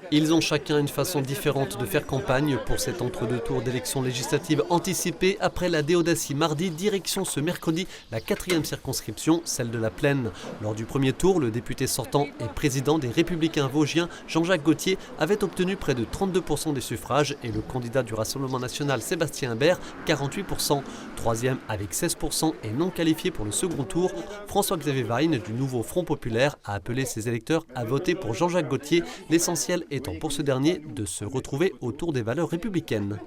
Ils ont chacun une façon différente de faire campagne pour cet entre-deux tours d'élections législatives anticipées après la Déodacie mardi, direction ce mercredi la 4e circonscription, celle de la Plaine. Lors du premier tour, le député sortant et président des Républicains vosgiens, Jean-Jacques Gaultier, avait obtenu près de 32% des suffrages et le candidat du Rassemblement national, Sébastien Imbert, 48%. Troisième avec 16% et non qualifié pour le second tour, François-Xavier Wein du nouveau Front populaire a appelé ses électeurs à voter pour Jean-Jacques Gaultier, l'essentiel étant pour ce dernier de se retrouver autour des valeurs républicaines.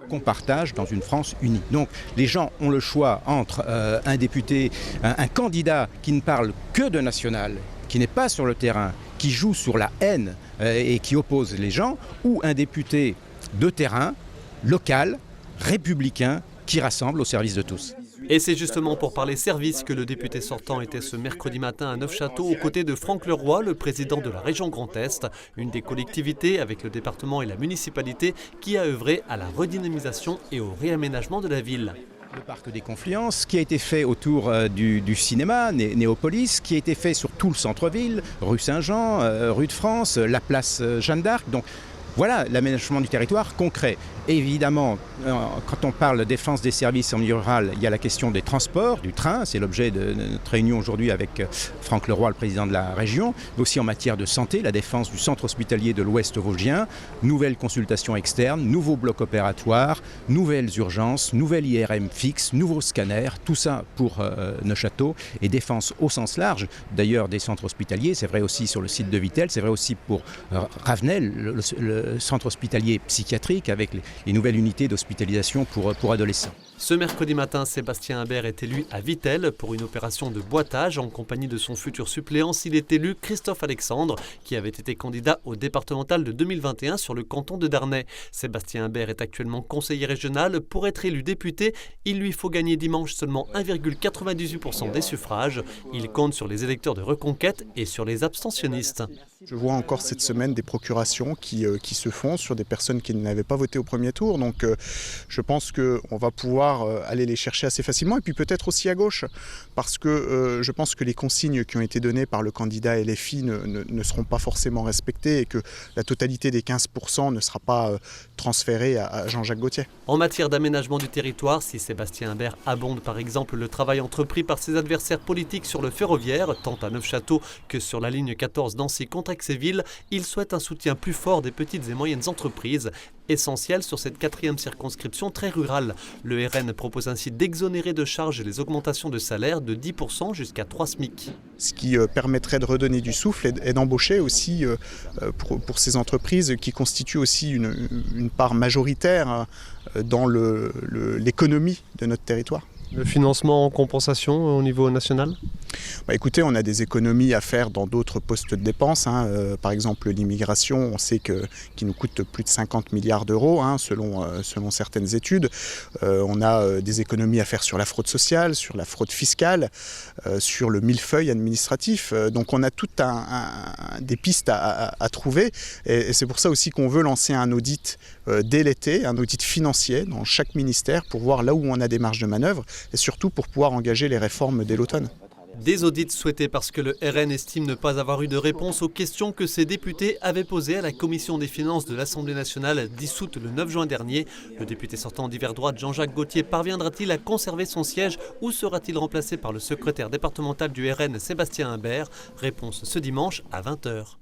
Qu'on partage dans une France unie. Donc les gens ont le choix entre un député, un candidat qui ne parle que de national, qui n'est pas sur le terrain, qui joue sur la haine et qui oppose les gens, ou un député de terrain, local, républicain, qui rassemble au service de tous. Et c'est justement pour parler service que le député sortant était ce mercredi matin à Neufchâteau aux côtés de Franck Leroy, le président de la région Grand Est, une des collectivités avec le département et la municipalité qui a œuvré à la redynamisation et au réaménagement de la ville. Le parc des Confluences, qui a été fait autour du cinéma, Néopolis, qui a été fait sur tout le centre-ville, rue Saint-Jean, rue de France, la place Jeanne d'Arc. Donc voilà l'aménagement du territoire concret. Et évidemment, quand on parle défense des services en milieu rural, il y a la question des transports, du train, c'est l'objet de notre réunion aujourd'hui avec Franck Leroy, le président de la région, mais aussi en matière de santé, la défense du centre hospitalier de l'Ouest vosgien, nouvelles consultations externes, nouveaux blocs opératoires, nouvelles urgences, nouvelle IRM fixe, nouveaux scanners, tout ça pour Neufchâteau et défense au sens large, d'ailleurs des centres hospitaliers, c'est vrai aussi sur le site de Vittel, c'est vrai aussi pour Ravenel, le centre hospitalier psychiatrique avec les nouvelles unités d'hospitalisation pour adolescents. Ce mercredi matin, Sébastien Imbert est élu à Vittel pour une opération de boitage en compagnie de son futur suppléant. S'il est élu, Christophe Alexandre, qui avait été candidat au départemental de 2021 sur le canton de Darney. Sébastien Imbert est actuellement conseiller régional. Pour être élu député, il lui faut gagner dimanche seulement 1,98% des suffrages. Il compte sur les électeurs de Reconquête et sur les abstentionnistes. Je vois encore cette semaine des procurations qui se font sur des personnes qui n'avaient pas voté au premier tour. Donc je pense qu'on va pouvoir aller les chercher assez facilement et puis peut-être aussi à gauche. Parce que je pense que les consignes qui ont été données par le candidat LFI ne seront pas forcément respectées et que la totalité des 15% ne sera pas transférée à Jean-Jacques Gaultier. En matière d'aménagement du territoire, si Sébastien Imbert abonde par exemple le travail entrepris par ses adversaires politiques sur le ferroviaire, tant à Neufchâteau que sur la ligne 14 Nancy-Contrexéville, il souhaite un soutien plus fort des petites et moyennes entreprises, essentiel sur cette 4e circonscription très rurale. Le RN propose ainsi d'exonérer de charges les augmentations de salaire de 10% jusqu'à 3 SMIC. Ce qui permettrait de redonner du souffle et d'embaucher aussi pour ces entreprises qui constituent aussi une part majoritaire dans l'économie de notre territoire. Le financement en compensation au niveau national ? Écoutez, on a des économies à faire dans d'autres postes de dépenses. Par exemple, l'immigration, on sait qu'il nous coûte plus de 50 milliards d'euros selon certaines études. On a des économies à faire sur la fraude sociale, sur la fraude fiscale, sur le millefeuille administratif. Donc on a toutes des pistes à trouver. Et c'est pour ça aussi qu'on veut lancer un audit dès l'été, un audit financier dans chaque ministère pour voir là où on a des marges de manœuvre et surtout pour pouvoir engager les réformes dès l'automne. Des audits souhaités parce que le RN estime ne pas avoir eu de réponse aux questions que ses députés avaient posées à la Commission des finances de l'Assemblée nationale dissoute le 9 juin dernier. Le député sortant d'hiver droite Jean-Jacques Gaultier parviendra-t-il à conserver son siège ou sera-t-il remplacé par le secrétaire départemental du RN Sébastien Imbert? Réponse ce dimanche à 20h.